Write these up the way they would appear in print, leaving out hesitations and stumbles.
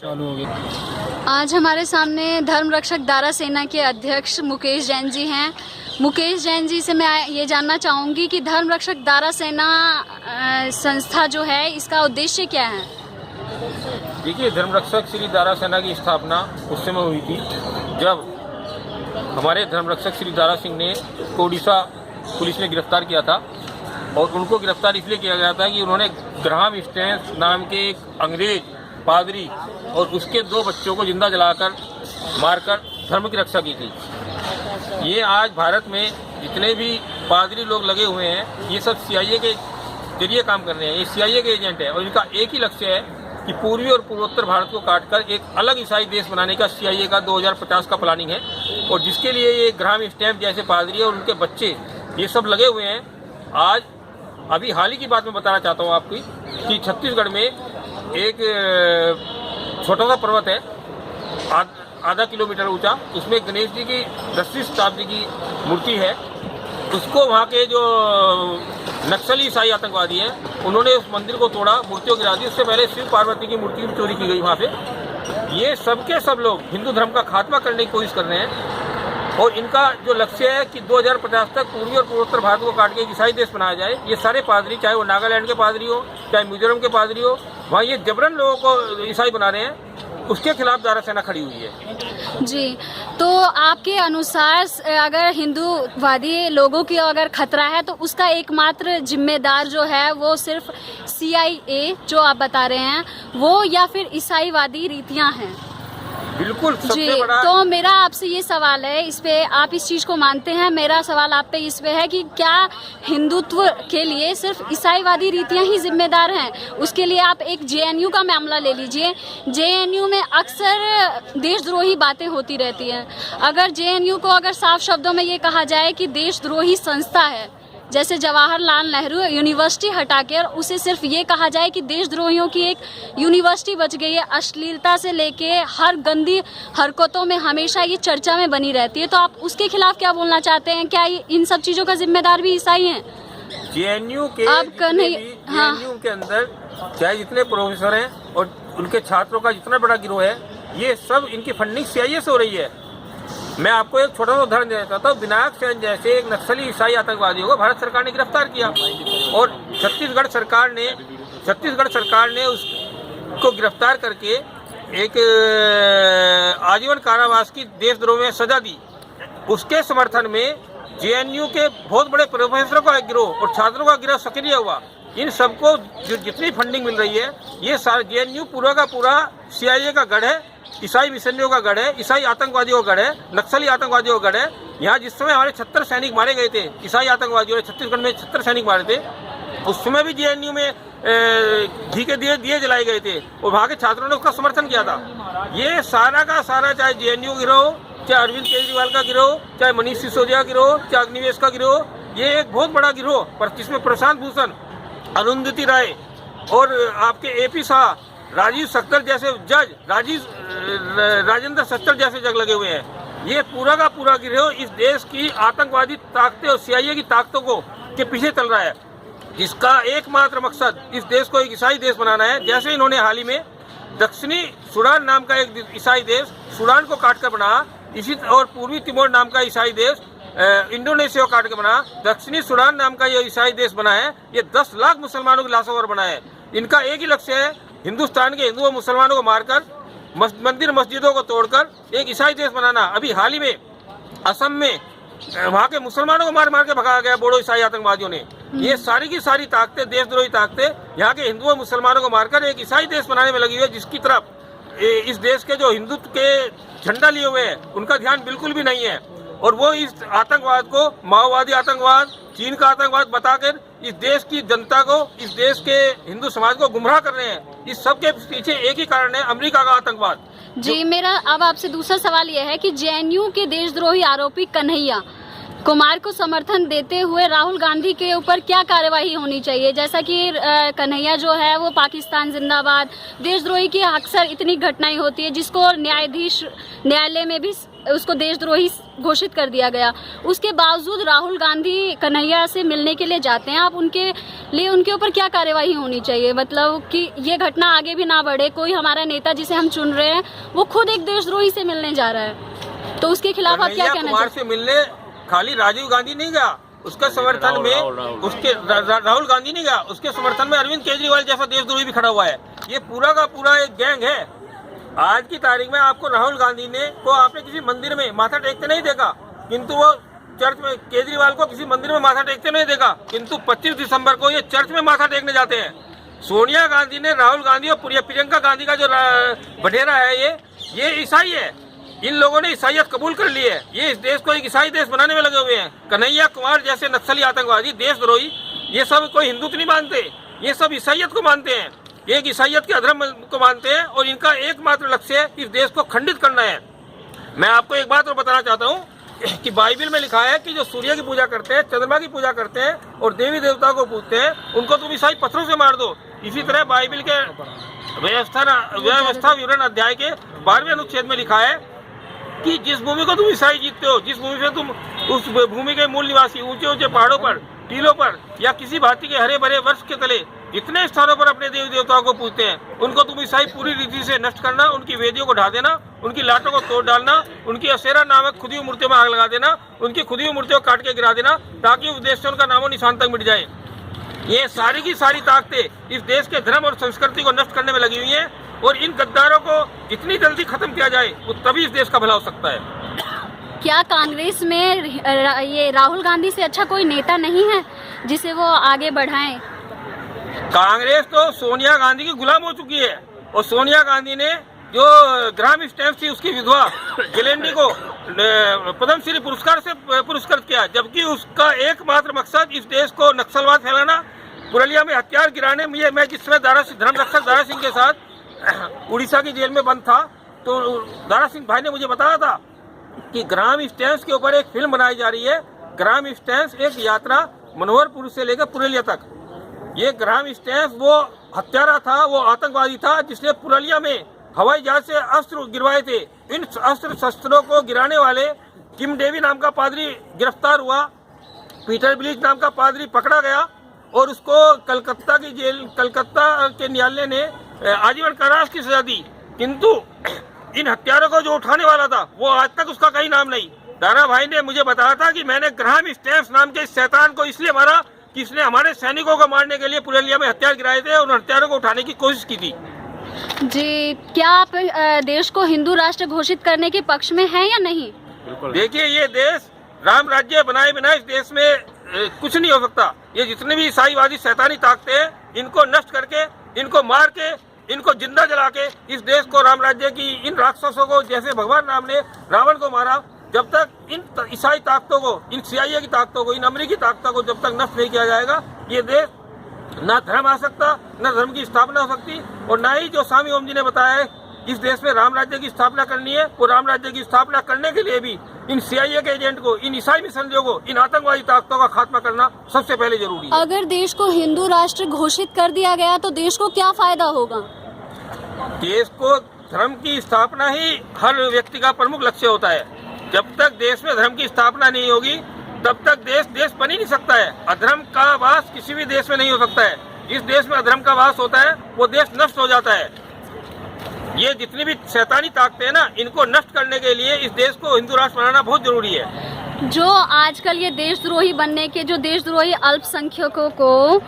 चालू हो गया। आज हमारे सामने धर्म रक्षक दारा सेना के अध्यक्ष मुकेश जैन जी हैं। मुकेश जैन जी से मैं ये जानना चाहूँगी कि धर्म रक्षक दारा सेना संस्था जो है इसका उद्देश्य क्या है। देखिए, धर्म रक्षक श्री दारा सेना की स्थापना उस समय हुई थी जब हमारे धर्म रक्षक श्री दारा सिंह ने ओडिशा पुलिस ने गिरफ्तार किया था। और उनको गिरफ्तार इसलिए किया गया था कि उन्होंने ग्राहम स्टैंस नाम के एक अंग्रेज पादरी और उसके 2 बच्चों को जिंदा जलाकर मारकर धर्म की रक्षा की थी। ये आज भारत में जितने भी पादरी लोग लगे हुए हैं ये सब CIA के जरिए काम कर रहे हैं। ये CIA के एजेंट है और इनका एक ही लक्ष्य है कि पूर्वी और पूर्वोत्तर भारत को काटकर एक अलग ईसाई देश बनाने का CIA का 2050 का प्लानिंग है। और जिसके लिए ये ग्राहम स्टैंप जैसे पादरी और उनके बच्चे ये सब लगे हुए हैं। आज अभी हाल ही की बात मैं बताना चाहता हूँ आपकी कि छत्तीसगढ़ में एक छोटा सा पर्वत है आधा किलोमीटर ऊंचा, उसमें गणेश जी की 10वीं शताब्दी की मूर्ति है। उसको वहाँ के जो नक्सली ईसाई आतंकवादी हैं उन्होंने उस मंदिर को तोड़ा, मूर्तियों गिरा दी। उससे पहले शिव पार्वती की मूर्ति भी चोरी की गई वहाँ पे। ये सबके सब लोग हिंदू धर्म का खात्मा करने की कोशिश कर रहे हैं। और इनका जो लक्ष्य है कि 2050 तक पूर्वी और पूर्वोत्तर भारत को काट के एक ईसाई देश बनाया जाए। ये सारे पादरी, चाहे वो नागालैंड के पादरी हो चाहे मिजोरम के पादरी हो, वहाँ ये जबरन लोगों को ईसाई बना रहे हैं। उसके खिलाफ दारा सेना खड़ी हुई है। जी, तो आपके अनुसार अगर हिंदूवादी लोगों की अगर खतरा है तो उसका एकमात्र जिम्मेदार जो है वो सिर्फ CIA जो आप बता रहे हैं वो, या फिर ईसाईवादी रीतियां हैं? बिल्कुल जी, सबसे बड़ा। तो मेरा आपसे ये सवाल है, इस पे आप इस चीज को मानते हैं? मेरा सवाल आप पे इस पे है कि क्या हिंदुत्व के लिए सिर्फ ईसाईवादी रीतियां ही जिम्मेदार हैं? उसके लिए आप एक JNU का मामला ले लीजिए। JNU में अक्सर देशद्रोही बातें होती रहती हैं। अगर JNU को अगर साफ शब्दों में ये कहा जाए कि देशद्रोही संस्था है, जैसे जवाहरलाल नेहरू यूनिवर्सिटी हटा के और उसे सिर्फ ये कहा जाए कि देशद्रोहियों की एक यूनिवर्सिटी बच गई है, अश्लीलता से लेके हर गंदी हरकतों में हमेशा ये चर्चा में बनी रहती है, तो आप उसके खिलाफ क्या बोलना चाहते हैं? क्या इन सब चीज़ों का जिम्मेदार भी ईसाई हैं? JNU के हाँ। JNU के अंदर चाहे जितने प्रोफेसर हैं और उनके छात्रों का जितना बड़ा गिरोह है, ये सब इनकी फंडिंग CIA से हो रही है। मैं आपको एक छोटा सा उदाहरण देना चाहता हूँ। विनायक सेन जैसे एक नक्सली ईसाई आतंकवादी को भारत सरकार ने गिरफ्तार किया और छत्तीसगढ़ सरकार ने उसको गिरफ्तार करके एक आजीवन कारावास की देशद्रोह में सजा दी। उसके समर्थन में JNU के बहुत बड़े प्रोफेसरों का गिरोह और छात्रों का गिरोह सक्रिय हुआ। इन सबको जितनी फंडिंग मिल रही है ये सारा JNU पूरा का पूरा CIA का गढ़ है, ईसाई मिशनरियों का गढ़ है, ईसाई आतंकवादियों का गढ़ है, नक्सली आतंकवादियों का गढ़ है। यहाँ जिस समय हमारे 76 सैनिक मारे गए थे, ईसाई आतंकवादियों ने छत्तीसगढ़ में 76 सैनिक मारे थे, उस समय भी JNU में घी के दिए जलाए गए थे और वहाँ के छात्रों ने उसका समर्थन किया था। ये सारा का सारा, चाहे JNU गिरोह, चाहे अरविंद केजरीवाल का गिरोह, चाहे मनीष सिसोदिया गिरोह, चाहे अग्निवेश का गिरोह, ये एक बहुत बड़ा गिरोह पर जिसमें प्रशांत भूषण, अरुंधति राय और आपके AP शाह, राजीव सक्तर जैसे जज, राजेंद्र सच्चर जैसे जज लगे हुए हैं। ये पूरा का पूरा गिरोह इस देश की आतंकवादी ताकतें और CIA की ताकतों को के पीछे चल रहा है, जिसका एकमात्र मकसद इस देश को एक ईसाई देश बनाना है। जैसे इन्होंने हाल ही में दक्षिणी सूडान नाम का एक ईसाई देश सूडान को काट कर बनाया, इसी और पूर्वी तिमोर नाम का ईसाई देश इंडोनेशिया को काट कर बना, दक्षिणी सूडान नाम का ये ईसाई देश बना है। ये 10 लाख मुसलमानों की लाशों पर बना है। इनका एक ही लक्ष्य है, हिंदुस्तान के हिंदू और मुसलमानों को मारकर, मंदिर मस्जिदों को तोड़कर एक ईसाई देश बनाना। अभी हाल ही में असम में वहाँ के मुसलमानों को मार मार के भगाया गया बोडो ईसाई आतंकवादियों ने। ये सारी की सारी ताकतें, देशद्रोही ताकतें, यहाँ के हिंदुओं मुसलमानों को मारकर एक ईसाई देश बनाने में लगी हुई है, जिसकी तरफ इस देश के जो हिंदुत्व के झंडा लिए हुए हैं उनका ध्यान बिल्कुल भी नहीं है। और वो इस आतंकवाद को माओवादी आतंकवाद, चीन का आतंकवाद बताकर इस देश की जनता को, इस देश के हिंदू समाज को गुमराह कर रहे हैं। इस सब के पीछे एक ही कारण है, अमेरिका का आतंकवाद। जी, मेरा अब आपसे दूसरा सवाल यह है कि JNU के देशद्रोही आरोपी कन्हैया कुमार को समर्थन देते हुए राहुल गांधी के ऊपर क्या कार्यवाही होनी चाहिए? जैसा कि कन्हैया जो है वो पाकिस्तान जिंदाबाद, देशद्रोही की अक्सर इतनी घटनाएं होती है जिसको न्यायालय में भी उसको देशद्रोही घोषित कर दिया गया। उसके बावजूद राहुल गांधी कन्हैया से मिलने के लिए जाते हैं। आप उनके लिए उनके ऊपर क्या कार्यवाही होनी चाहिए? मतलब कि ये घटना आगे भी ना बढ़े। कोई हमारा नेता जिसे हम चुन रहे हैं वो खुद एक देशद्रोही से मिलने जा रहा है, तो उसके खिलाफ आप क्या कहना चाहते हैं? मिलने खाली राजीव गांधी नहीं गया, उसके समर्थन में उसके राहुल गांधी नहीं गया, उसके समर्थन में अरविंद केजरीवाल जैसा देशद्रोही भी खड़ा हुआ है। ये पूरा का पूरा एक गैंग है। आज की तारीख में आपको राहुल गांधी ने को आपने किसी मंदिर में माथा टेकते नहीं देखा, किंतु वो चर्च में, केजरीवाल को किसी मंदिर में माथा टेकते नहीं देखा, किंतु 25 दिसंबर को ये चर्च में माथा टेकने जाते हैं। सोनिया गांधी ने राहुल गांधी और प्रियंका गांधी का जो बटेरा है ये ईसाई है। इन लोगों ने ईसाइयत कबूल कर ली है। ये इस देश को एक ईसाई देश बनाने में लगे हुए हैं। कन्हैया कुमार जैसे नक्सली, आतंकवादी, देशद्रोही, ये सब कोई हिंदुत्व नहीं मानते, ये सब ईसाइयत को मानते हैं, एक ईसाइयत के अधर्म को मानते हैं और इनका एकमात्र लक्ष्य इस देश को खंडित करना है। मैं आपको एक बात और बताना चाहता हूँ कि बाइबल में लिखा है कि जो सूर्य की पूजा करते हैं, चंद्रमा की पूजा करते हैं और देवी देवता को पूजते हैं, उनको तुम ईसाई पत्थरों से मार दो। इसी तरह बाइबल के व्यवस्था विवरण अध्याय के 12वें अनुच्छेद में लिखा है कि जिस भूमि को तुम ईसाई जीतते हो, जिस भूमि से तुम उस भूमि के मूल निवासी ऊंचे ऊंचे पहाड़ों पर, टीलों पर या किसी भांति के हरे भरे वृक्ष के तले जितने स्थानों पर अपने देवी देवताओं को पूजते हैं, उनको तुम ईसाई पूरी रीति से नष्ट करना, उनकी वेदियों को ढा देना, उनकी लाटों को तोड़ डालना, उनकी अशेरा नामक खुदी हुई मूर्तियों में आग लगा देना, उनकी खुदी हुई मूर्तियों को काट के गिरा देना, ताकि उस देश से उनका नामो निशान तक मिट जाए। ये सारी की सारी ताकतें इस देश के धर्म और संस्कृति को नष्ट करने में लगी हुई है और इन गद्दारों को जितनी जल्दी खत्म किया जाए वो तभी इस देश का भला हो सकता है। क्या कांग्रेस में ये राहुल गांधी से अच्छा कोई नेता नहीं है जिसे वो आगे बढ़ाएं? कांग्रेस तो सोनिया गांधी की गुलाम हो चुकी है और सोनिया गांधी ने जो ग्राम स्टैम्प थी उसकी विधवा गिलेंडी को पद्मश्री पुरस्कार से पुरस्कृत किया, जबकि उसका एकमात्र मकसद इस देश को नक्सलवाद फैलाना, पुरलिया में हथियार गिराने में। मैं जिसमें धर्म रक्षक दारा सिंह के साथ उड़ीसा की जेल में बंद था, तो दारा सिंह भाई ने मुझे बताया था कि ग्राम स्टैम्प के ऊपर एक फिल्म बनाई जा रही है। ग्राम स्टैम्प एक यात्रा मनोहरपुर से लेकर पुरलिया तक। ये ग्राम स्टैम्प वो हत्यारा था, वो आतंकवादी था जिसने पुरलिया में हवाई जहाज से अस्त्र गिरवाए थे। इन अस्त्र शस्त्रों को गिराने वाले किम डेवी नाम का पादरी गिरफ्तार हुआ, पीटर ब्लिच नाम का पादरी पकड़ा गया और उसको कलकत्ता के न्यायालय ने आजीवन कारावास की सजा दी। किंतु इन हत्यारों को जो उठाने वाला था वो आज तक उसका कहीं नाम नहीं। दारा भाई ने मुझे बताया था कि मैंने ग्राहम स्टैम्प नाम के इस शैतान को इसलिए मारा कि इसने हमारे सैनिकों को मारने के लिए पुरलिया में हथियार गिराए थे और उन हथियारों को उठाने की कोशिश की थी। जी, क्या आप देश को हिंदू राष्ट्र घोषित करने के पक्ष में हैं या नहीं? देखिए, ये देश राम राज्य बनाए बिना इस देश में कुछ नहीं हो सकता। ये जितने भी ईसाईवादी शैतानी ताकतें हैं, इनको नष्ट करके, इनको मार के, इनको जिंदा जला के इस देश को, राम राज्य की इन राक्षसों को, जैसे भगवान राम ने रावण को मारा, जब तक इन ईसाई ताकतों को, इन CIA की ताकतों को, इन अमेरिकी ताकतों को जब तक नष्ट नहीं किया जाएगा, ये देश ना धर्म आ सकता, न धर्म की स्थापना हो सकती और ना ही जो स्वामी ओम जी ने बताया है इस देश में राम राज्य की स्थापना करनी है। वो राम राज्य की स्थापना करने के लिए भी इन CIA के एजेंट को, इन ईसाई मिशनरियों को, इन आतंकवादी ताकतों का खात्मा करना सबसे पहले जरूरी है। अगर देश को हिंदू राष्ट्र घोषित कर दिया गया तो देश को क्या फायदा होगा? देश को धर्म की स्थापना ही हर व्यक्ति का प्रमुख लक्ष्य होता है। जब तक देश में धर्म की स्थापना नहीं होगी तब तक देश बन ही नहीं सकता है। अधर्म का वास किसी भी देश में नहीं हो सकता है। जिस देश में अधर्म का वास होता है वो देश नष्ट हो जाता है। ये जितनी भी शैतानी ताकतें हैं ना, इनको नष्ट करने के लिए इस देश को हिंदू राष्ट्र बनाना बहुत जरूरी है। जो आजकल ये देशद्रोही बनने के, जो देशद्रोही अल्पसंख्यकों को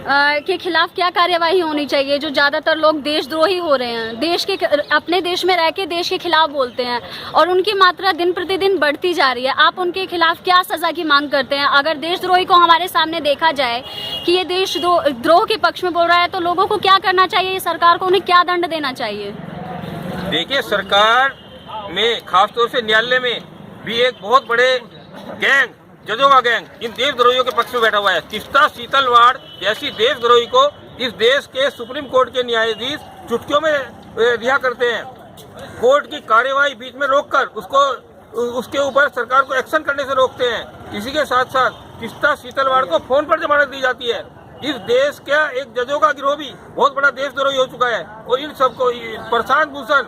के खिलाफ क्या कार्यवाही होनी चाहिए? जो ज्यादातर लोग देशद्रोही हो रहे हैं, देश के, अपने देश में रह के देश के खिलाफ बोलते हैं और उनकी मात्रा दिन प्रतिदिन बढ़ती जा रही है। आप उनके खिलाफ क्या सजा की मांग करते हैं? अगर देशद्रोही को हमारे सामने देखा जाए कि ये देशद्रोह के पक्ष में बोल रहा है तो लोगों को क्या करना चाहिए? सरकार को उन्हें क्या दंड देना चाहिए? देखिए, सरकार में खासतौर से न्यायालय में भी एक बहुत बड़े गैंग, जजों का गैंग इन देशद्रोहियों के पक्ष में बैठा हुआ है। तिस्ता सीतलवाड़ जैसी देशद्रोही को इस देश के सुप्रीम कोर्ट के न्यायाधीश चुटकियों में रिहा करते हैं। कोर्ट की कार्यवाही बीच में रोककर उसको उसके ऊपर सरकार को एक्शन करने से रोकते हैं। इसी के साथ साथ तीस्ता सीतलवाड़ को फोन पर जमानत दी जाती है। इस देश का एक जजों का गिरोह भी बहुत बड़ा देशद्रोही हो चुका है और इन सबको प्रशांत भूषण,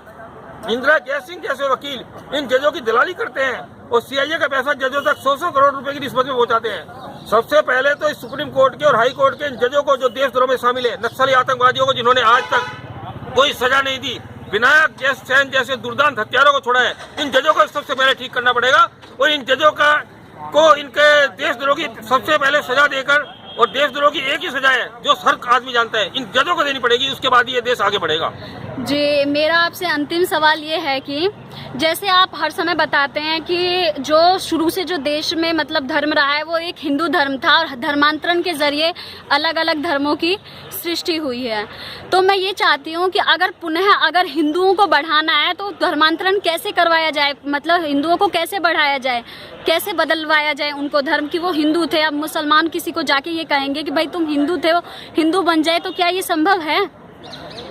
इंदिरा जयसिंह जैसे वकील इन जजों की दलाली करते हैं और सीआईए का पैसा जजों तक 100-100 करोड़ रुपए की रिश्वत में पहुंचाते हैं। सबसे पहले तो इस सुप्रीम कोर्ट के और हाई कोर्ट के इन जजों को जो देशद्रोह में शामिल है, नक्सली आतंकवादियों को जिन्होंने आज तक कोई सजा नहीं दी, विनायक सैन जैसे दुर्दांत हत्यारों को छोड़ा है, इन जजों को सबसे पहले ठीक करना पड़ेगा और इन जजों को इनके देशद्रोह की सबसे पहले सजा देकर, और देशद्रोह की एक ही सजा है जो हर आदमी जानता है, इन जजों को देनी पड़ेगी। उसके बाद ये देश आगे बढ़ेगा। जी, मेरा आपसे अंतिम सवाल ये है कि जैसे आप हर समय बताते हैं कि जो शुरू से जो देश में मतलब धर्म रहा है वो एक हिंदू धर्म था और धर्मांतरण के जरिए अलग अलग धर्मों की सृष्टि हुई है, तो मैं ये चाहती हूँ कि अगर हिंदुओं को बढ़ाना है तो धर्मांतरण कैसे करवाया जाए, मतलब हिंदुओं को कैसे बढ़ाया जाए, कैसे बदलवाया जाए उनको धर्म की। वो हिंदू थे, अब मुसलमान किसी को जाके ये कहेंगे कि भाई तुम हिंदू थे, वो हिंदू बन जाए, तो क्या ये संभव है?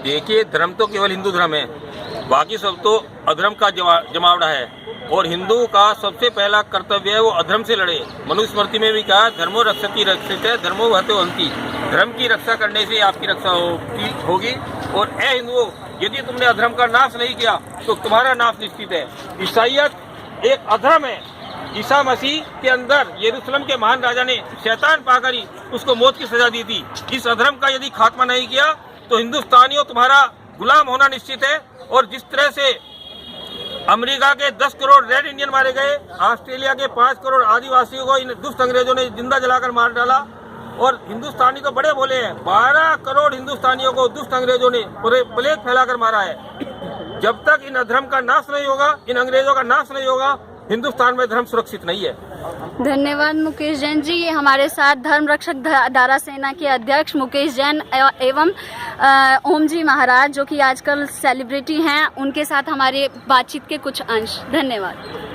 देखिए, धर्म तो केवल हिंदू धर्म है, बाकी सब तो अधर्म का जमावड़ा है और हिंदू का सबसे पहला कर्तव्य है वो अधर्म से लड़े। मनुस्मृति में भी कहा, धर्मो रक्षति रक्षितः धर्मो हतो हन्ति। धर्म की रक्षा करने से आपकी रक्षा होगी और ए हिंदुओं, यदि तुमने अधर्म का नाश नहीं किया तो तुम्हारा नाश निश्चित है। ईसाईयत एक अधर्म है। ईसा मसीह के अंदर यरूशलेम के महान राजा ने शैतान पाकर ही उसको मौत की सजा दी थी। इस अधर्म का यदि खात्मा नहीं किया तो हिंदुस्तानियों तुम्हारा गुलाम होना निश्चित है। और जिस तरह से अमेरिका के 10 करोड़ रेड इंडियन मारे गए, ऑस्ट्रेलिया के 5 करोड़ आदिवासियों को इन दुष्ट अंग्रेजों ने जिंदा जलाकर मार डाला, और हिंदुस्तानी तो बड़े बोले हैं, 12 करोड़ हिंदुस्तानियों को दुष्ट अंग्रेजों ने पूरे प्लेग फैलाकर मारा है। जब तक इन अधर्म का नाश नहीं होगा, इन अंग्रेजों का नाश नहीं होगा, हिंदुस्तान में धर्म सुरक्षित नहीं है। धन्यवाद मुकेश जैन जी। ये हमारे साथ धर्म रक्षक दारा सेना के अध्यक्ष मुकेश जैन एवं ओम जी महाराज, जो कि आजकल सेलिब्रिटी हैं, उनके साथ हमारे बातचीत के कुछ अंश। धन्यवाद।